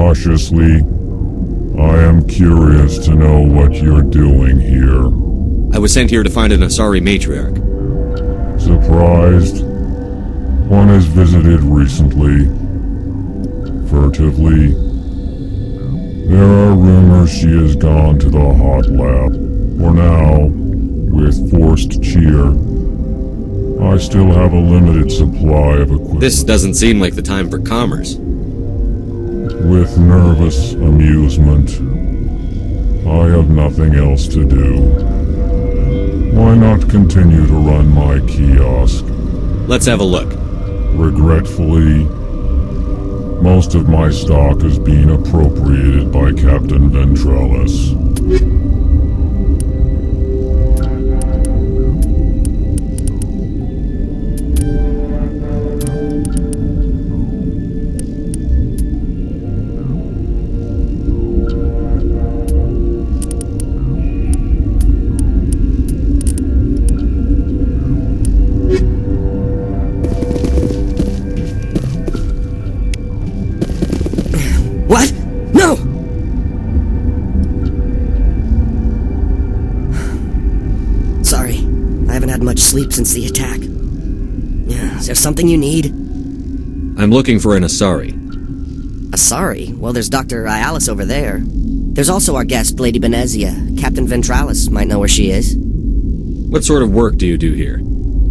cautiously. I am curious to know what you're doing here. I was sent here to find an Asari matriarch. Surprised? One has visited recently. Furtively. There are rumors she has gone to the hot lab. For now, with forced cheer, I still have a limited supply of equipment. This doesn't seem like the time for commerce. With nervous amusement. I have nothing else to do. Why not continue to run my kiosk? Let's have a look. Regretfully, most of my stock is being appropriated by Captain Ventralis. What? No! Sorry, I haven't had much sleep since the attack. Is there something you need? I'm looking for an Asari. Asari? Well, there's Dr. Ialis over there. There's also our guest, Lady Benezia. Captain Ventralis might know where she is. What sort of work do you do here?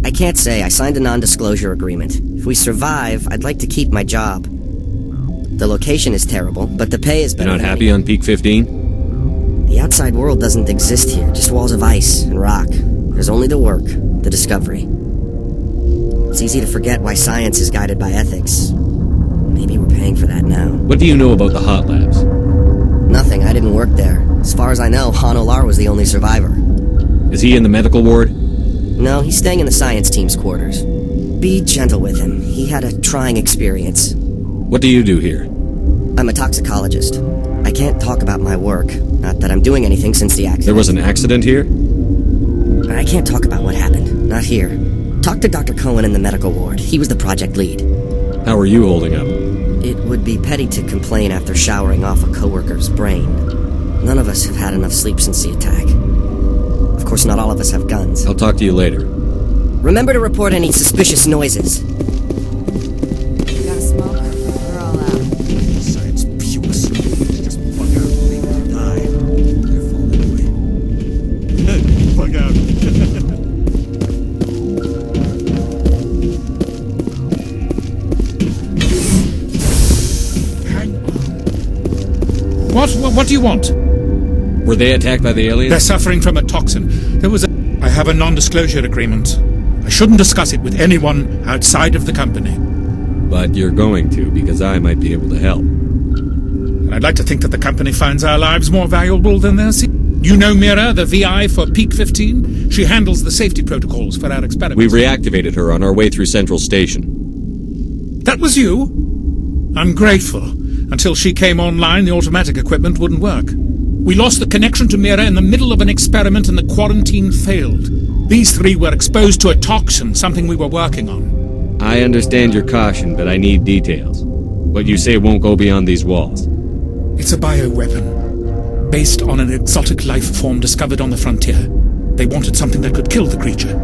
I can't say. I signed a non-disclosure agreement. If we survive, I'd like to keep my job. The location is terrible, but the pay is better. You're not happy on Peak 15? The outside world doesn't exist here, just walls of ice and rock. There's only the work, the discovery. It's easy to forget why science is guided by ethics. Maybe we're paying for that now. What do you know about the hot labs? Nothing, I didn't work there. As far as I know, Han Olar was the only survivor. Is he in the medical ward? No, he's staying in the science team's quarters. Be gentle with him. He had a trying experience. What do you do here? I'm a toxicologist. I can't talk about my work. Not that I'm doing anything since the accident. There was an accident here? I can't talk about what happened. Not here. Talk to Dr. Cohen in the medical ward. He was the project lead. How are you holding up? It would be petty to complain after showering off a coworker's brain. None of us have had enough sleep since the attack. Of course, not all of us have guns. I'll talk to you later. Remember to report any suspicious noises. You got a smoke? We're all out. Science pukes. Just bug out and leave them to die. They're falling away. Bug out. What do you want? Were they attacked by the aliens? They're suffering from a toxin. I have a non-disclosure agreement. I shouldn't discuss it with anyone outside of the company. But you're going to, because I might be able to help. And I'd like to think that the company finds our lives more valuable than theirs. You know Mira, the VI for Peak 15? She handles the safety protocols for our experiments. We reactivated her on our way through Central Station. That was you? I'm grateful. Until she came online, the automatic equipment wouldn't work. We lost the connection to Mira in the middle of an experiment and the quarantine failed. These three were exposed to a toxin, something we were working on. I understand your caution, but I need details. What you say won't go beyond these walls. It's a bioweapon, based on an exotic life form discovered on the frontier. They wanted something that could kill the creature.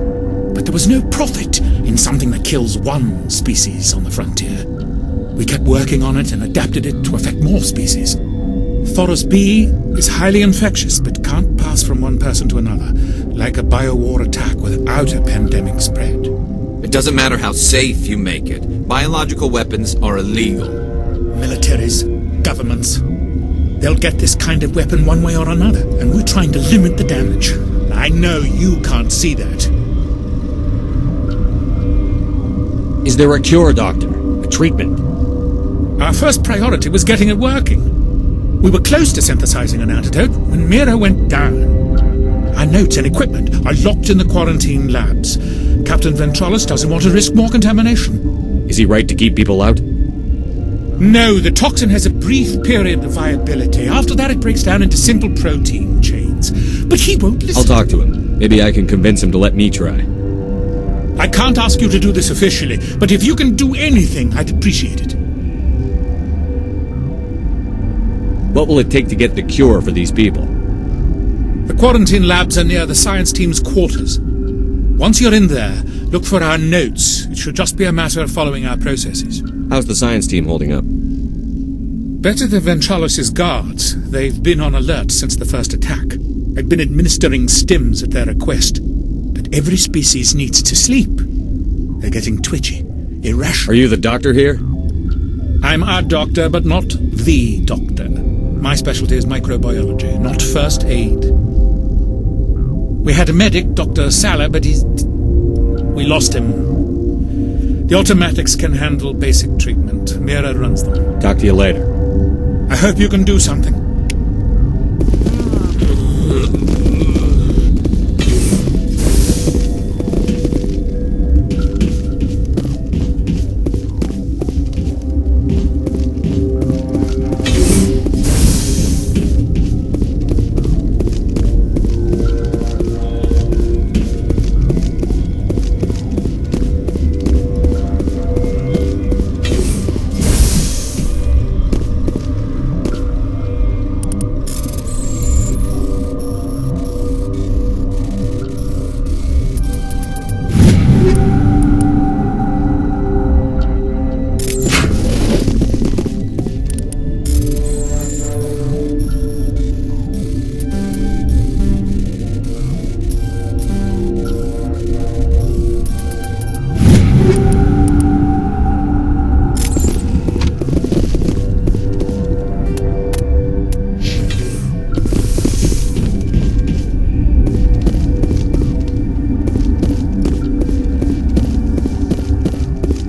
But there was no profit in something that kills one species on the frontier. We kept working on it and adapted it to affect more species. Thoros B is highly infectious, but can't pass from one person to another, like a biowar attack without a pandemic spread. It doesn't matter how safe you make it. Biological weapons are illegal. Militaries, governments, they'll get this kind of weapon one way or another, and we're trying to limit the damage. I know you can't see that. Is there a cure, Doctor? A treatment? Our first priority was getting it working. We were close to synthesizing an antidote when Mira went down. Our notes and equipment are locked in the quarantine labs. Captain Ventralis doesn't want to risk more contamination. Is he right to keep people out? No, the toxin has a brief period of viability. After that, it breaks down into simple protein chains. But he won't listen. I'll talk to him. Maybe I can convince him to let me try. I can't ask you to do this officially, but if you can do anything, I'd appreciate it. What will it take to get the cure for these people? The quarantine labs are near the science team's quarters. Once you're in there, look for our notes. It should just be a matter of following our processes. How's the science team holding up? Better than Ventralos' guards. They've been on alert since the first attack. I've been administering stims at their request. But every species needs to sleep. They're getting twitchy, irrational. Are you the doctor here? I'm a doctor, but not the doctor. My specialty is microbiology, not first aid. We had a medic, Dr. Salah, but we lost him. The automatics can handle basic treatment. Mira runs them. Talk to you later. I hope you can do something.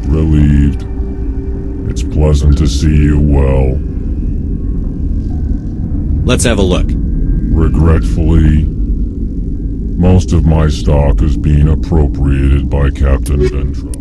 Relieved. It's pleasant to see you well. Let's have a look. Regretfully, most of my stock is being appropriated by Captain Ventrell.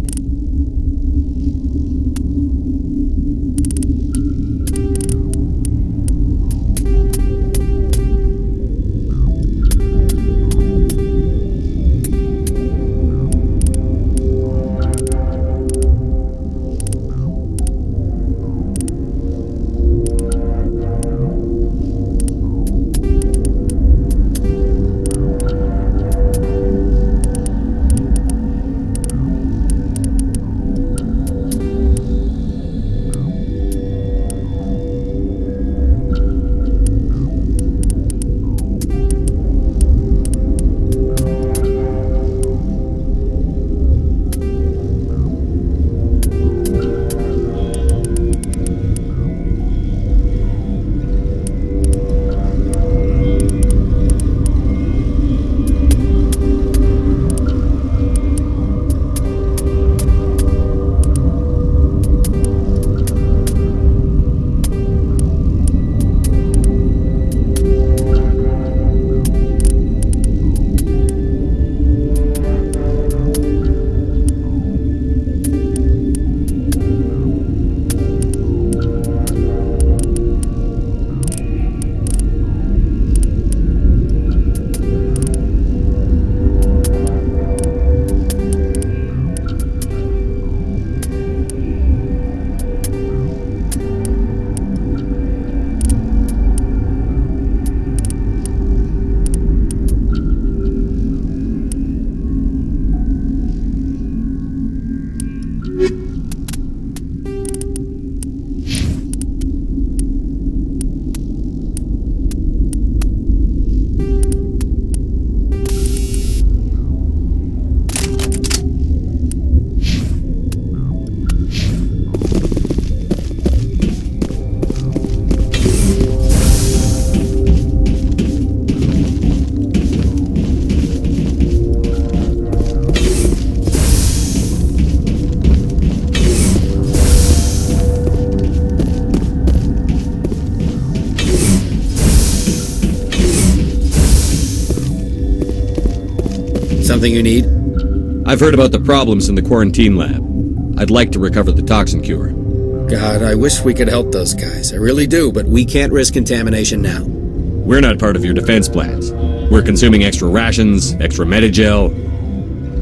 Something you need? I've heard about the problems in the quarantine lab. I'd like to recover the toxin cure. God, I wish we could help those guys. I really do, but we can't risk contamination now. We're not part of your defense plans. We're consuming extra rations, extra Medigel.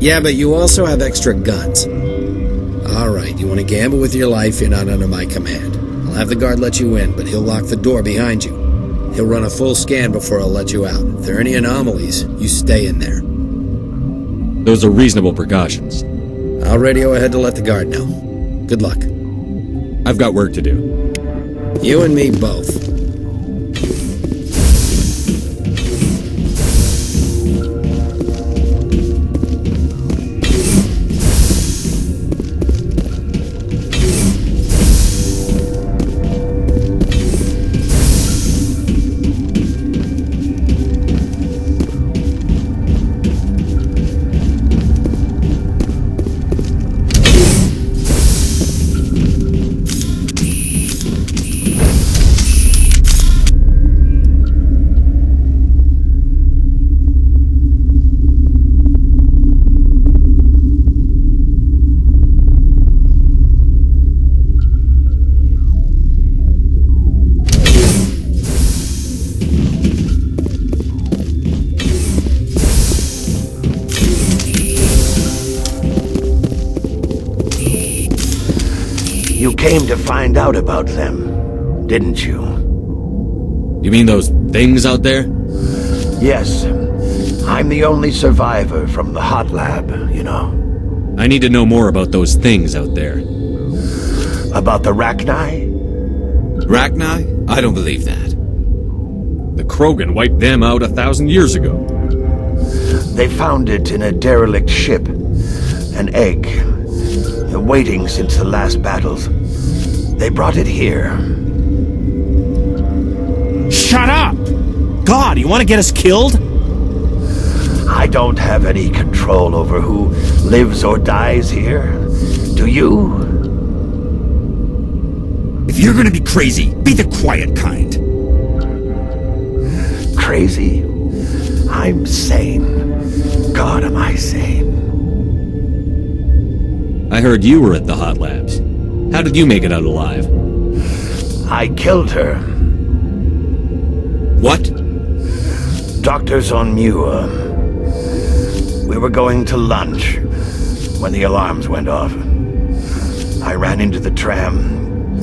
Yeah, but you also have extra guns. Alright, you want to gamble with your life, you're not under my command. I'll have the guard let you in, but he'll lock the door behind you. He'll run a full scan before I'll let you out. If there are any anomalies, you stay in there. Those are reasonable precautions. I'll radio ahead to let the guard know. Good luck. I've got work to do. You and me both. You came to find out about them, didn't you? You mean those things out there? Yes. I'm the only survivor from the hot lab, you know. I need to know more about those things out there. About the Rachni? Rachni? I don't believe that. The Krogan wiped them out 1,000 years ago. They found it in a derelict ship. An egg. Waiting since the last battles. They brought it here. Shut up! God, you want to get us killed? I don't have any control over who lives or dies here. Do you? If you're gonna be crazy, be the quiet kind. Crazy? I'm sane. God, am I sane. I heard you were at the hot labs. How did you make it out alive? I killed her. What? Doctors on Muir. We were going to lunch when the alarms went off. I ran into the tram,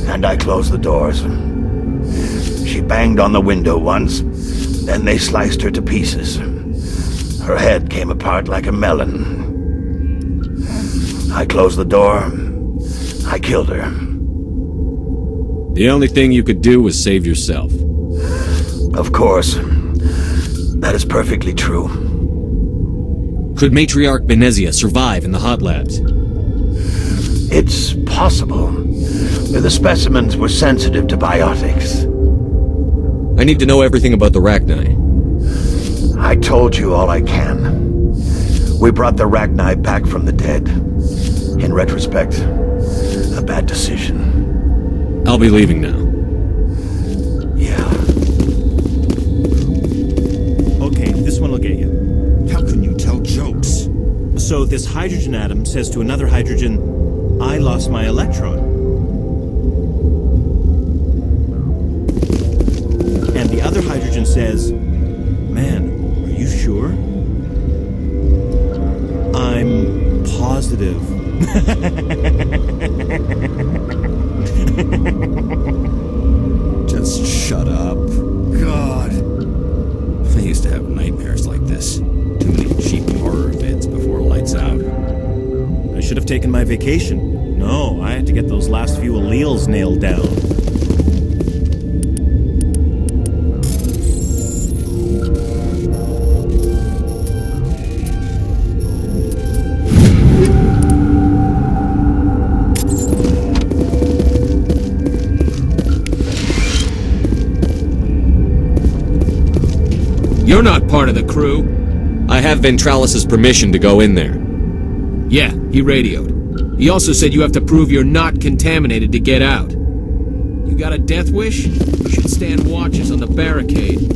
and I closed the doors. She banged on the window once, then they sliced her to pieces. Her head came apart like a melon. I closed the door. I killed her. The only thing you could do was save yourself. Of course. That is perfectly true. Could Matriarch Benezia survive in the hot labs? It's possible. The specimens were sensitive to biotics. I need to know everything about the Rachni. I told you all I can. We brought the Rachni back from the dead. In retrospect, a bad decision. I'll be leaving now. Yeah. Okay, this one will get you. How can you tell jokes? So this hydrogen atom says to another hydrogen, I lost my electron. And the other hydrogen says, man, are you sure? I'm positive. Just shut up. God. I used to have nightmares like this. Too many cheap horror vids before lights out. I should have taken my vacation. No, I had to get those last few alleles nailed down. You're not part of the crew. I have Ventralis's permission to go in there. Yeah, he radioed. He also said you have to prove you're not contaminated to get out. You got a death wish? You should stand watches on the barricade.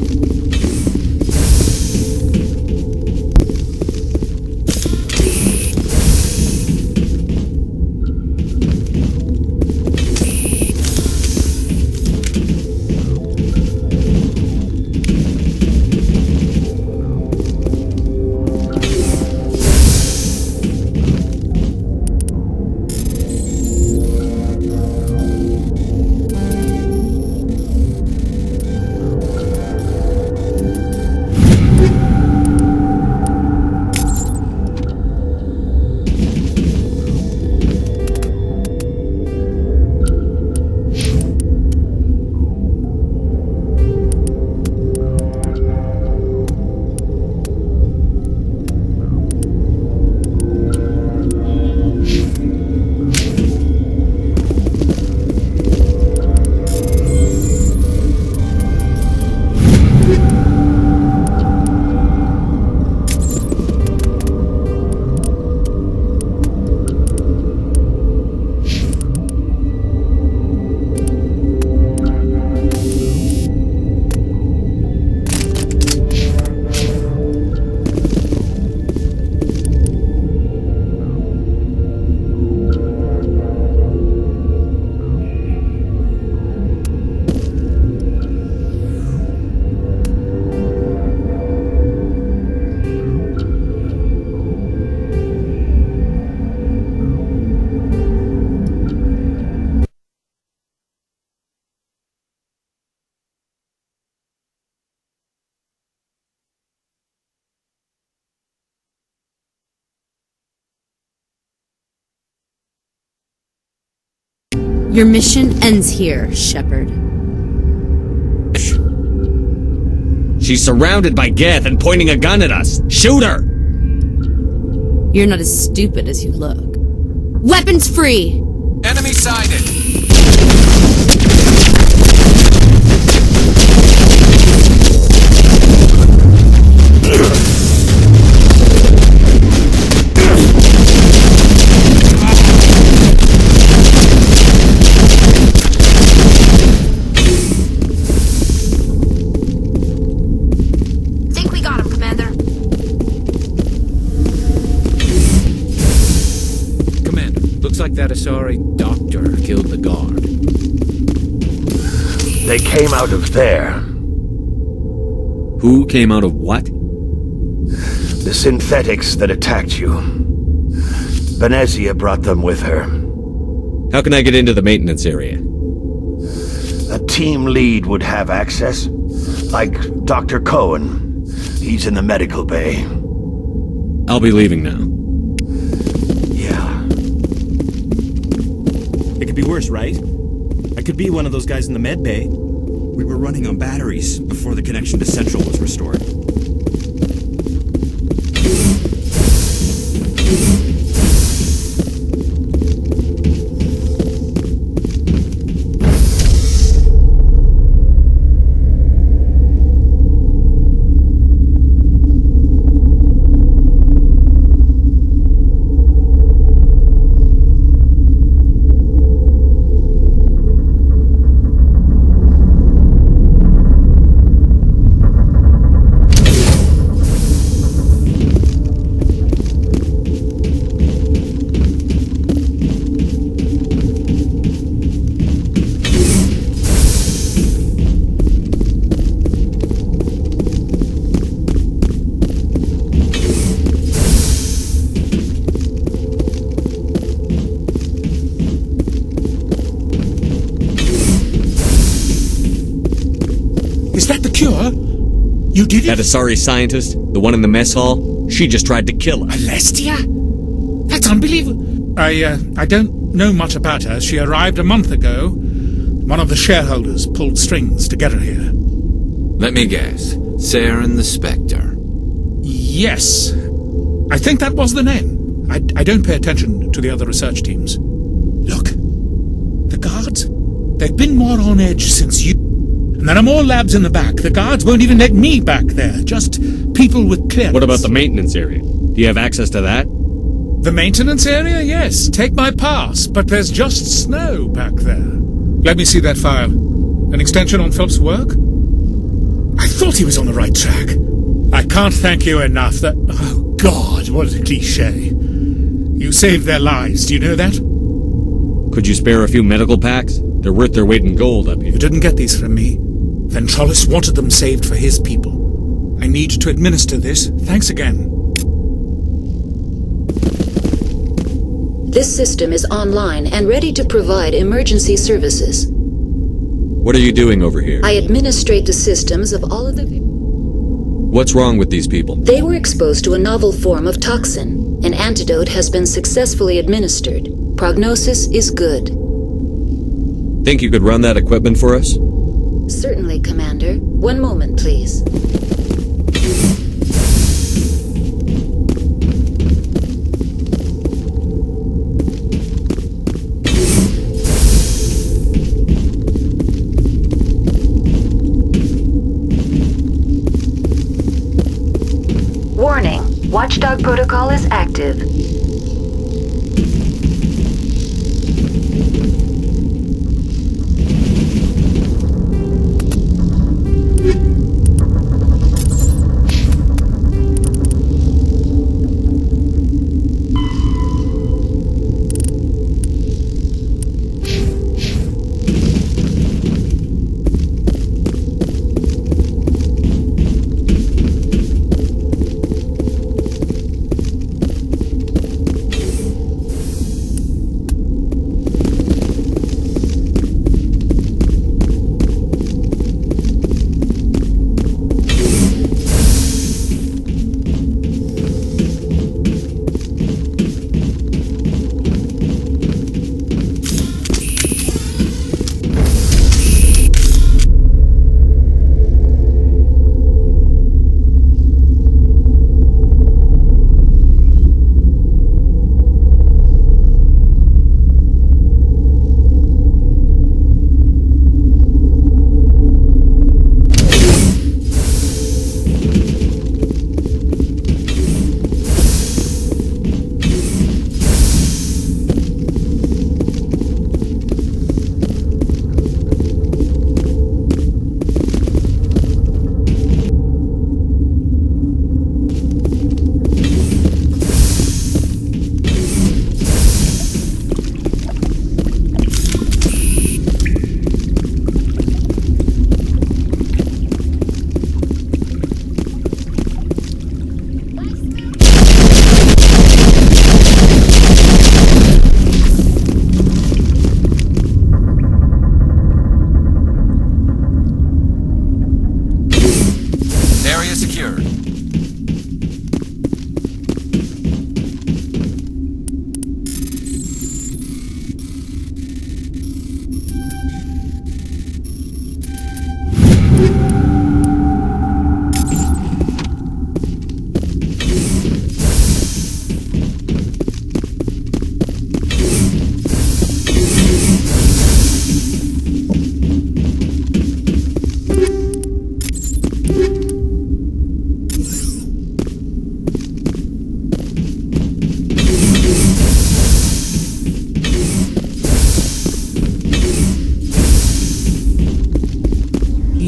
Your mission ends here, Shepard. She's surrounded by Geth and pointing a gun at us. Shoot her! You're not as stupid as you look. Weapons free! Enemy sighted! Think we got him, Commander. Commander, looks like that Asari doctor killed the guard. They came out of there. Who came out of what? The synthetics that attacked you. Benezia brought them with her. How can I get into the maintenance area? A team lead would have access. Like Dr. Cohen. He's in the medical bay. I'll be leaving now. Yeah. It could be worse, right? I could be one of those guys in the med bay. We were running on batteries before the connection to Central was restored. Is that the cure? You did it? That Asari scientist, the one in the mess hall, she just tried to kill us. Alestia? That's unbelievable. I don't know much about her. She arrived a month ago. One of the shareholders pulled strings to get her here. Let me guess. Saren the Spectre. Yes. I think that was the name. I don't pay attention to the other research teams. Look. The guards, they've been more on edge since you... And there are more labs in the back. The guards won't even let me back there. Just people with clearance. What about the maintenance area? Do you have access to that? The maintenance area? Yes. Take my pass. But there's just snow back there. Let me see that file. An extension on Phelps' work? I thought he was on the right track. I can't thank you enough that... Oh, God, what a cliché. You saved their lives. Do you know that? Could you spare a few medical packs? They're worth their weight in gold up here. You didn't get these from me. Ventrollis wanted them saved for his people. I need to administer this. Thanks again. This system is online and ready to provide emergency services. What are you doing over here? I administrate the systems of all of the... What's wrong with these people? They were exposed to a novel form of toxin. An antidote has been successfully administered. Prognosis is good. Think you could run that equipment for us? Certainly, Commander. One moment, please. Warning. Watchdog protocol is active.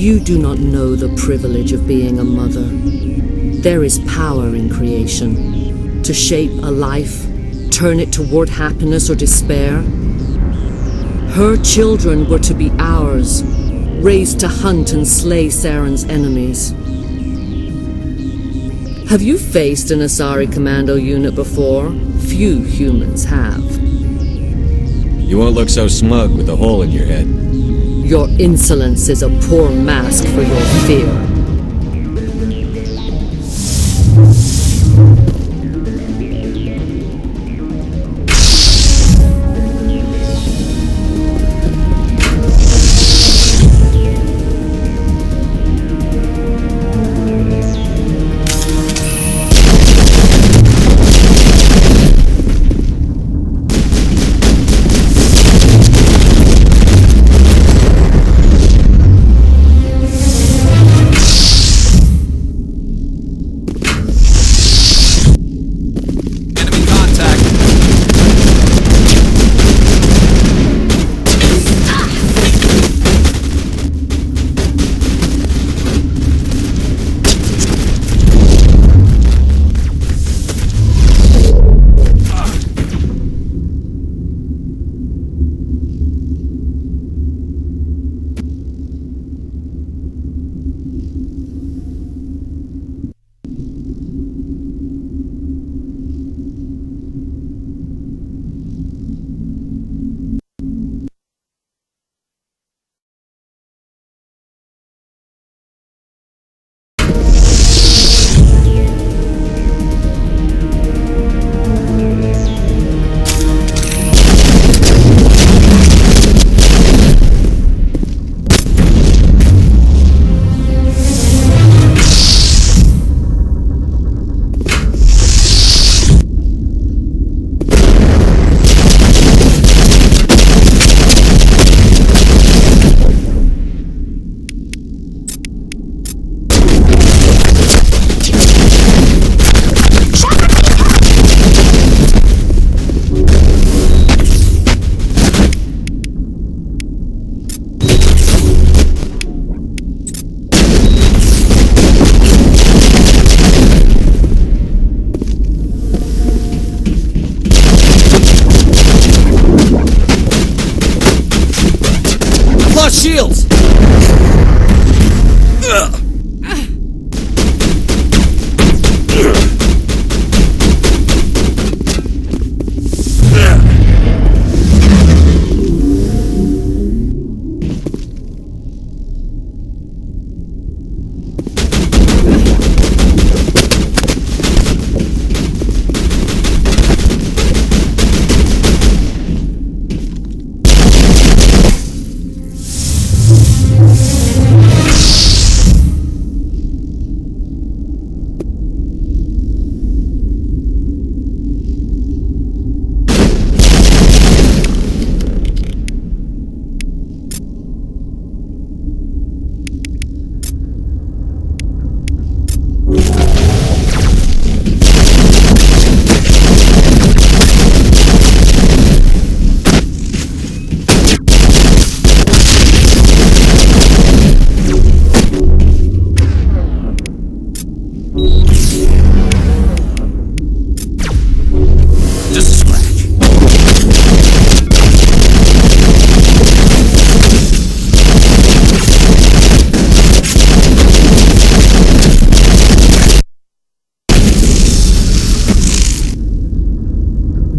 You do not know the privilege of being a mother. There is power in creation. To shape a life, turn it toward happiness or despair. Her children were to be ours, raised to hunt and slay Saren's enemies. Have you faced an Asari commando unit before? Few humans have. You won't look so smug with a hole in your head. Your insolence is a poor mask for your fear. Shields!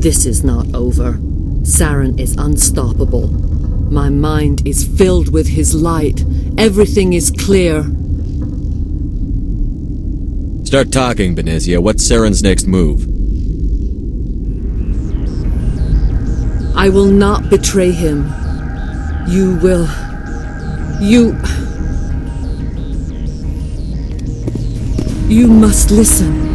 This is not over. Saren is unstoppable. My mind is filled with his light. Everything is clear. Start talking, Benezia. What's Saren's next move? I will not betray him. You will... You must listen.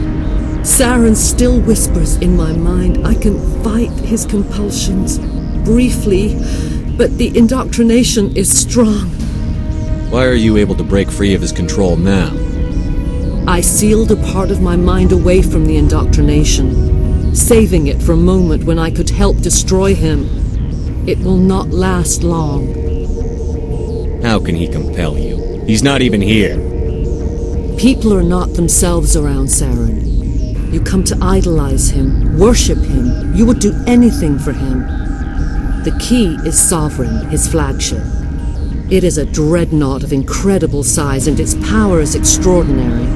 Saren still whispers in my mind. I can fight his compulsions. Briefly, but the indoctrination is strong. Why are you able to break free of his control now? I sealed a part of my mind away from the indoctrination, saving it for a moment when I could help destroy him. It will not last long. How can he compel you? He's not even here. People are not themselves around Saren. You come to idolize him, worship him. You would do anything for him. The key is Sovereign, his flagship. It is a dreadnought of incredible size, and its power is extraordinary.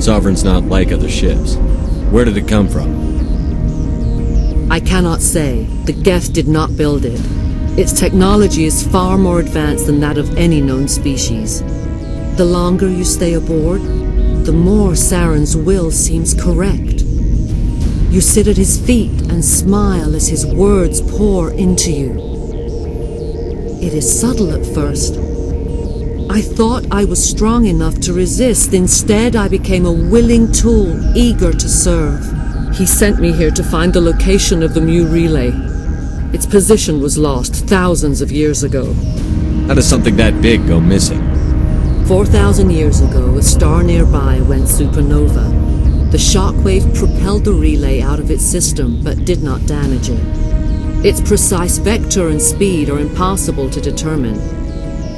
Sovereign's not like other ships. Where did it come from? I cannot say. The Geth did not build it. Its technology is far more advanced than that of any known species. The longer you stay aboard, the more Saren's will seems correct. You sit at his feet and smile as his words pour into you. It is subtle at first. I thought I was strong enough to resist. Instead, I became a willing tool, eager to serve. He sent me here to find the location of the Mu relay. Its position was lost thousands of years ago. How does something that big go missing? 4,000 years ago, a star nearby went supernova. The shockwave propelled the relay out of its system, but did not damage it. Its precise vector and speed are impossible to determine.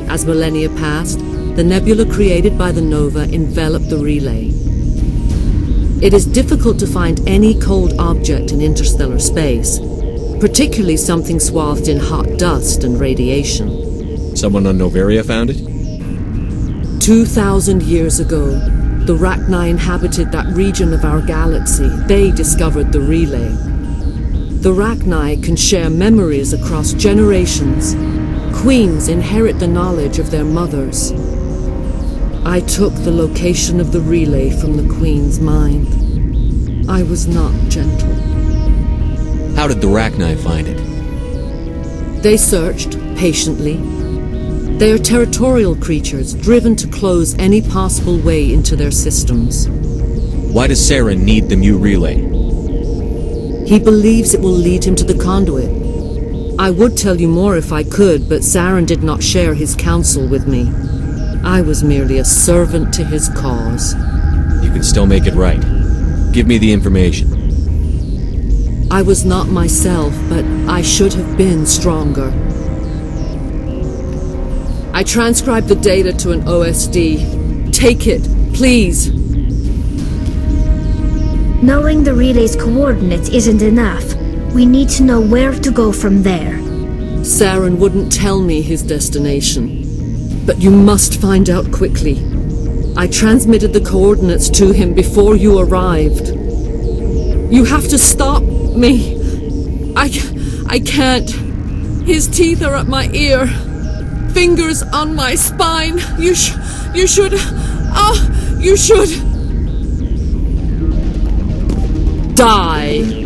As millennia passed, the nebula created by the nova enveloped the relay. It is difficult to find any cold object in interstellar space, particularly something swathed in hot dust and radiation. Someone on Noveria found it? 2,000 years ago, the Rachni inhabited that region of our galaxy. They discovered the relay. The Rachni can share memories across generations. Queens inherit the knowledge of their mothers. I took the location of the relay from the Queen's mind. I was not gentle. How did the Rachni find it? They searched, patiently. They are territorial creatures, driven to close any possible way into their systems. Why does Saren need the Mu relay? He believes it will lead him to the conduit. I would tell you more if I could, but Saren did not share his counsel with me. I was merely a servant to his cause. You can still make it right. Give me the information. I was not myself, but I should have been stronger. I transcribed the data to an OSD. Take it, please. Knowing the relay's coordinates isn't enough. We need to know where to go from there. Saren wouldn't tell me his destination. But you must find out quickly. I transmitted the coordinates to him before you arrived. You have to stop me. I can't. His teeth are at my ear. Fingers on my spine. You should. You should. Die.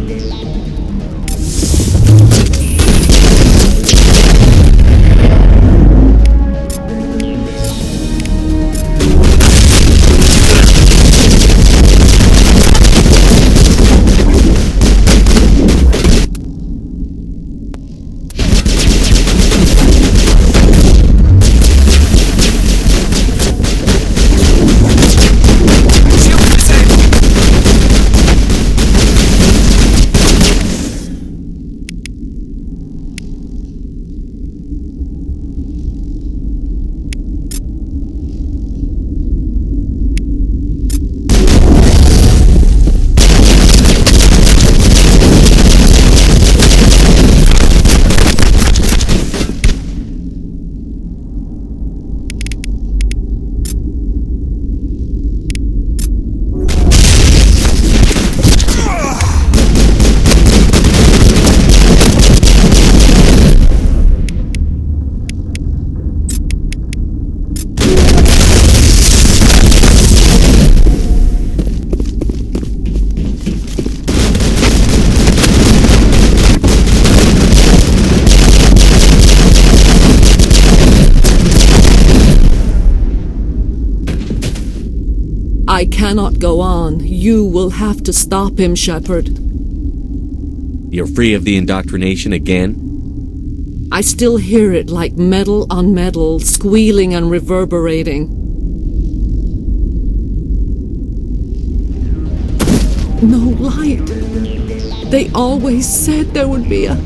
I cannot go on. You will have to stop him, Shepard. You're free of the indoctrination again? I still hear it like metal on metal, squealing and reverberating. No light. They always said there would be a...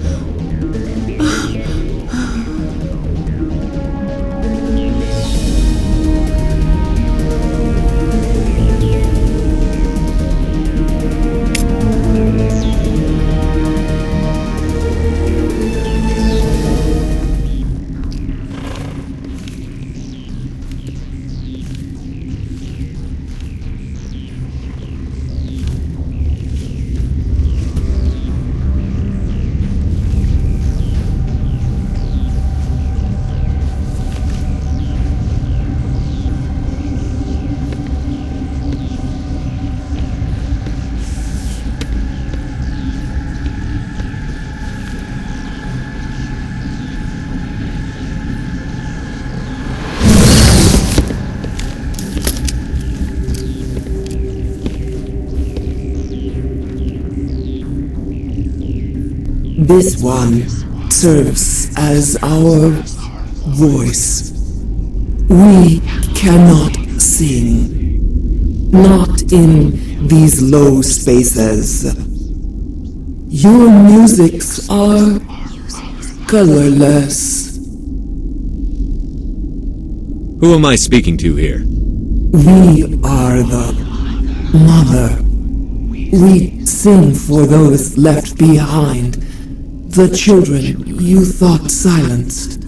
This one serves as our voice. We cannot sing, not in these low spaces. Your musics are colorless. Who am I speaking to here? We are the Mother. We sing for those left behind, the children you thought silenced.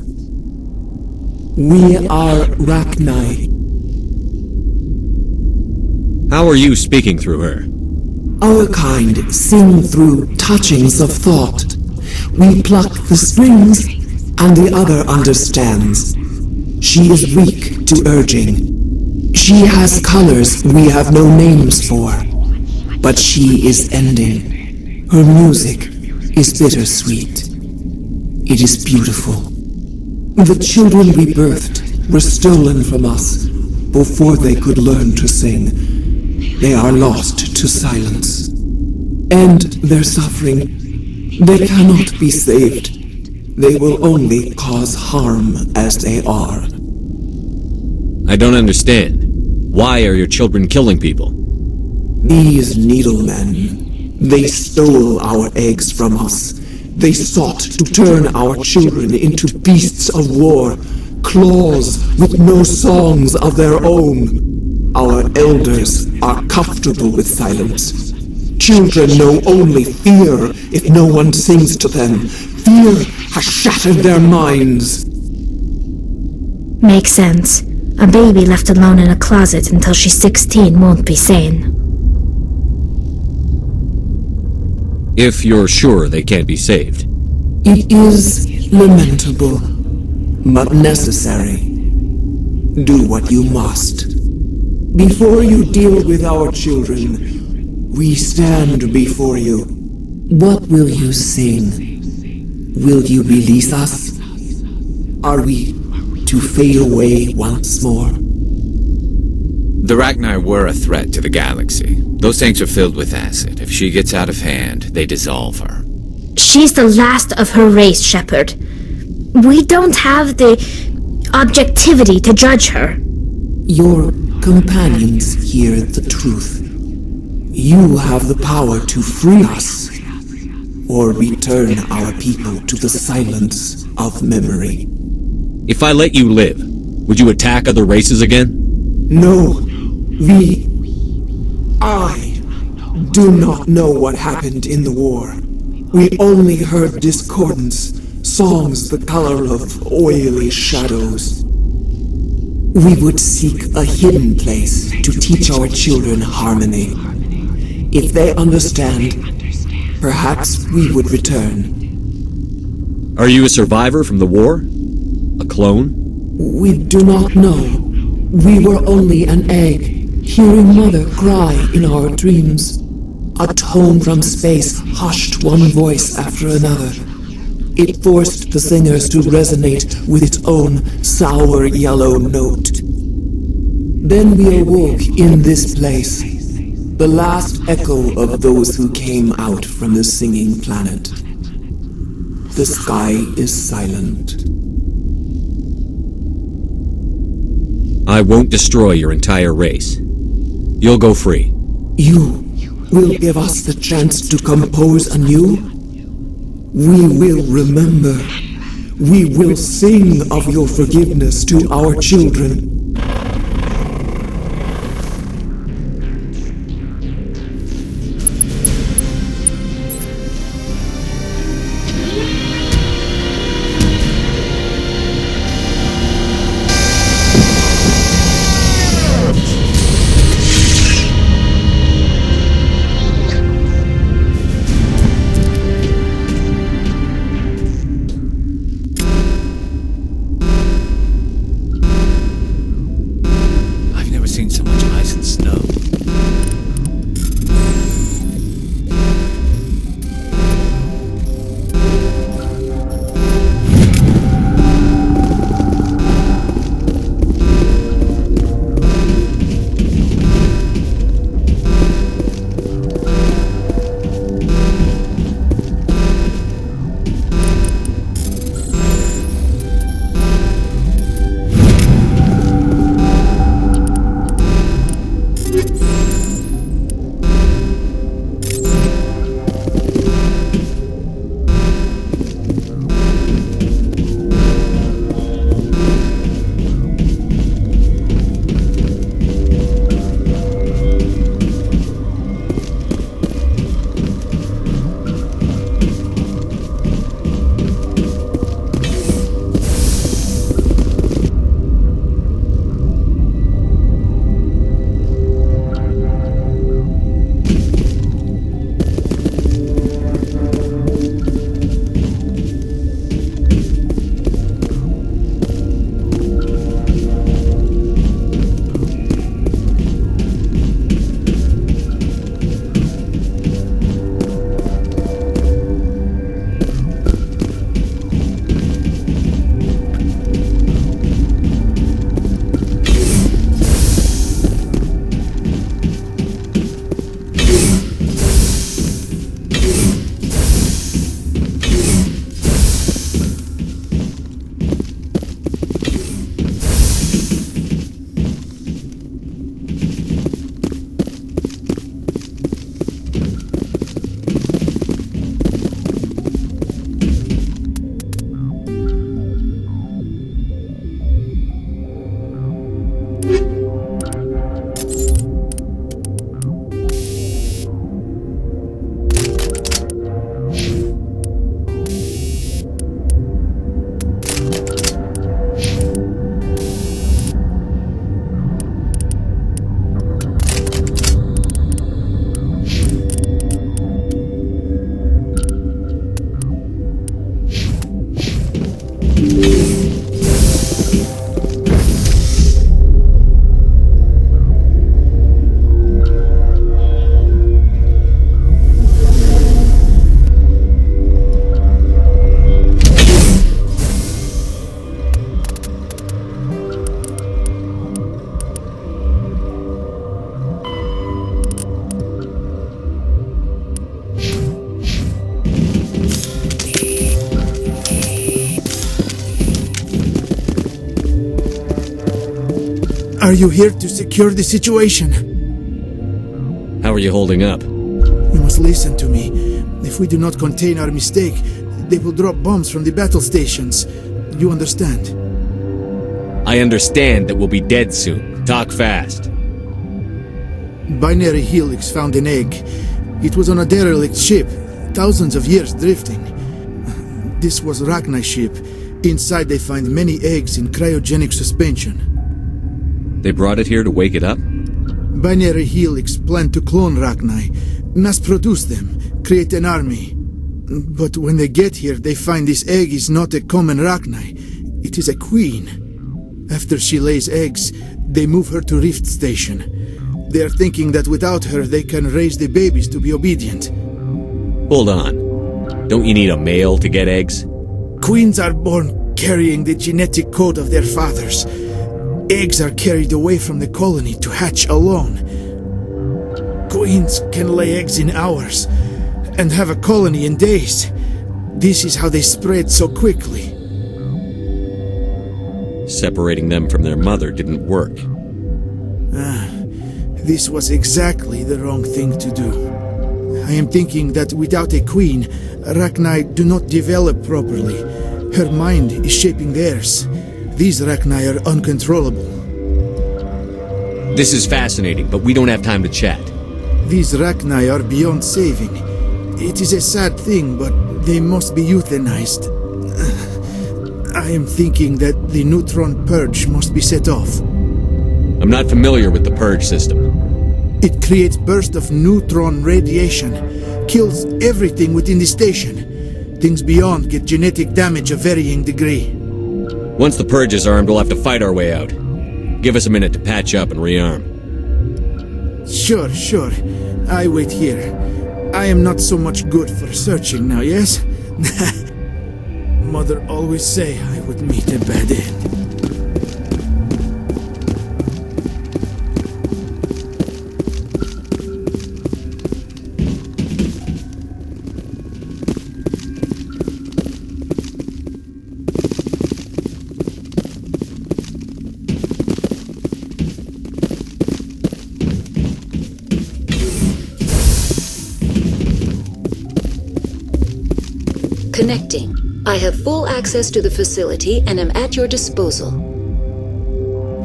We are Rachni. How are you speaking through her? Our kind sing through touchings of thought. We pluck the strings, and the other understands. She is weak to urging. She has colors we have no names for. But she is ending. Her music is bittersweet. It is beautiful. The children we birthed were stolen from us before they could learn to sing. They are lost to silence. And their suffering, they cannot be saved. They will only cause harm as they are. I don't understand. Why are your children killing people? These needlemen, they stole our eggs from us. They sought to turn our children into beasts of war, claws with no songs of their own. Our elders are comfortable with silence. Children know only fear if no one sings to them. Fear has shattered their minds. Makes sense. A baby left alone in a closet until she's 16 won't be sane. If you're sure they can't be saved. It is lamentable, but necessary. Do what you must. Before you deal with our children, we stand before you. What will you sing? Will you release us? Are we to fade away once more? The Rachni were a threat to the galaxy. Those tanks are filled with acid. If she gets out of hand, they dissolve her. She's the last of her race, Shepard. We don't have the objectivity to judge her. Your companions hear the truth. You have the power to free us, or return our people to the silence of memory. If I let you live, would you attack other races again? No. I do not know what happened in the war. We only heard discordance, songs the color of oily shadows. We would seek a hidden place to teach our children harmony. If they understand, perhaps we would return. Are you a survivor from the war? A clone? We do not know. We were only an egg, hearing Mother cry in our dreams. A tone from space hushed one voice after another. It forced the singers to resonate with its own sour yellow note. Then we awoke in this place, the last echo of those who came out from the singing planet. The sky is silent. I won't destroy your entire race. You'll go free. You will give us the chance to compose anew? We will remember. We will sing of your forgiveness to our children. Are you here to secure the situation? How are you holding up? You must listen to me. If we do not contain our mistake, they will drop bombs from the battle stations. You understand? I understand that we'll be dead soon. Talk fast. Binary Helix found an egg. It was on a derelict ship, thousands of years drifting. This was Rachni's ship. Inside they find many eggs in cryogenic suspension. They brought it here to wake it up? Binary Helix planned to clone Rachni, mass-produce them, create an army. But when they get here, they find this egg is not a common Rachni. It is a queen. After she lays eggs, they move her to Rift Station. They are thinking that without her, they can raise the babies to be obedient. Hold on. Don't you need a male to get eggs? Queens are born carrying the genetic code of their fathers. Eggs are carried away from the colony to hatch alone. Queens can lay eggs in hours and have a colony in days. This is how they spread so quickly. Separating them from their mother didn't work. This was exactly the wrong thing to do. I am thinking that without a queen, Rachni do not develop properly. Her mind is shaping theirs. These Rachni are uncontrollable. This is fascinating, but we don't have time to chat. These Rachni are beyond saving. It is a sad thing, but they must be euthanized. I am thinking that the neutron purge must be set off. I'm not familiar with the purge system. It creates bursts of neutron radiation, kills everything within the station. Things beyond get genetic damage of varying degree. Once the purge is armed, we'll have to fight our way out. Give us a minute to patch up and rearm. Sure. I wait here. I am not so much good for searching now, yes? Mother always say I would meet a bad end. Connecting. I have full access to the facility and am at your disposal.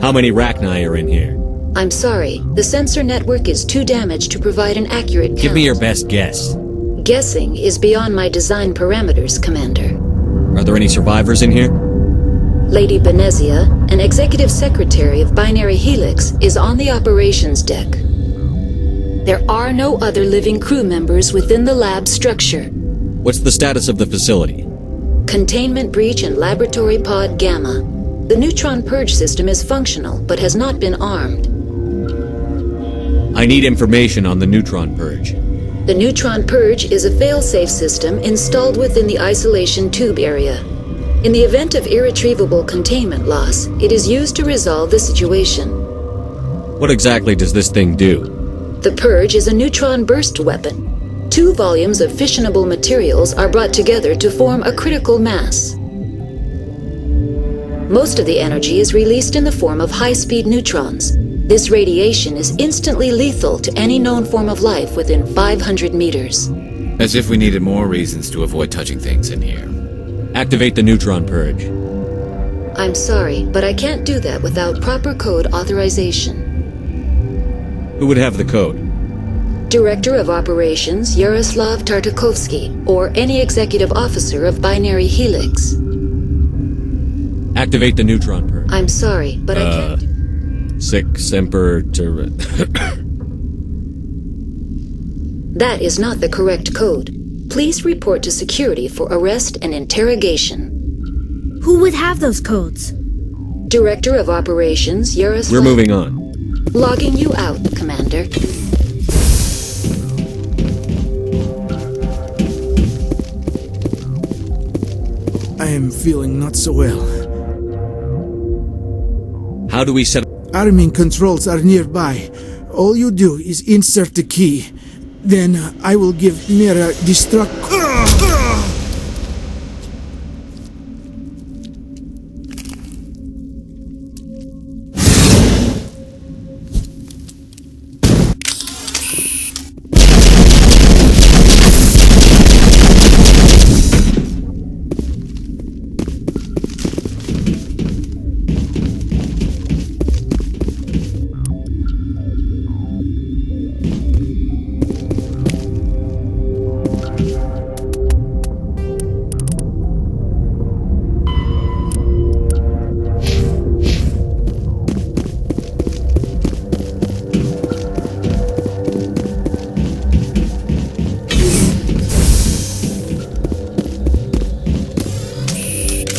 How many Rachni are in here? I'm sorry, the sensor network is too damaged to provide an accurate count. Give me your best guess. Guessing is beyond my design parameters, Commander. Are there any survivors in here? Lady Benezia, an executive secretary of Binary Helix, is on the operations deck. There are no other living crew members within the lab structure. What's the status of the facility? Containment breach in Laboratory Pod Gamma. The neutron purge system is functional, but has not been armed. I need information on the neutron purge. The neutron purge is a fail-safe system installed within the isolation tube area. In the event of irretrievable containment loss, it is used to resolve the situation. What exactly does this thing do? The purge is a neutron burst weapon. 2 volumes of fissionable materials are brought together to form a critical mass. Most of the energy is released in the form of high-speed neutrons. This radiation is instantly lethal to any known form of life within 500 meters. As if we needed more reasons to avoid touching things in here. Activate the neutron purge. I'm sorry, but I can't do that without proper code authorization. Who would have the code? Director of Operations Yaroslav Tartakovsky, or any executive officer of Binary Helix. Activate the neutron purge. I'm sorry, but I can't. Sic semper That is not the correct code. Please report to security for arrest and interrogation. Who would have those codes? Director of Operations Yaroslav... We're moving on. Logging you out, Commander. I am feeling not so well. How do we set... Arming controls are nearby. All you do is insert the key. Then I will give Mira destruct...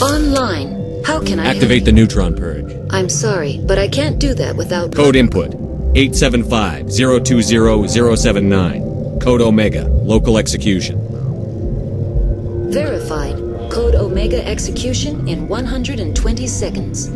Online. How can I Activate the neutron purge. I'm sorry, but I can't do that without... Code input 875-020-079. Code Omega. Local execution. Verified. Code Omega execution in 120 seconds.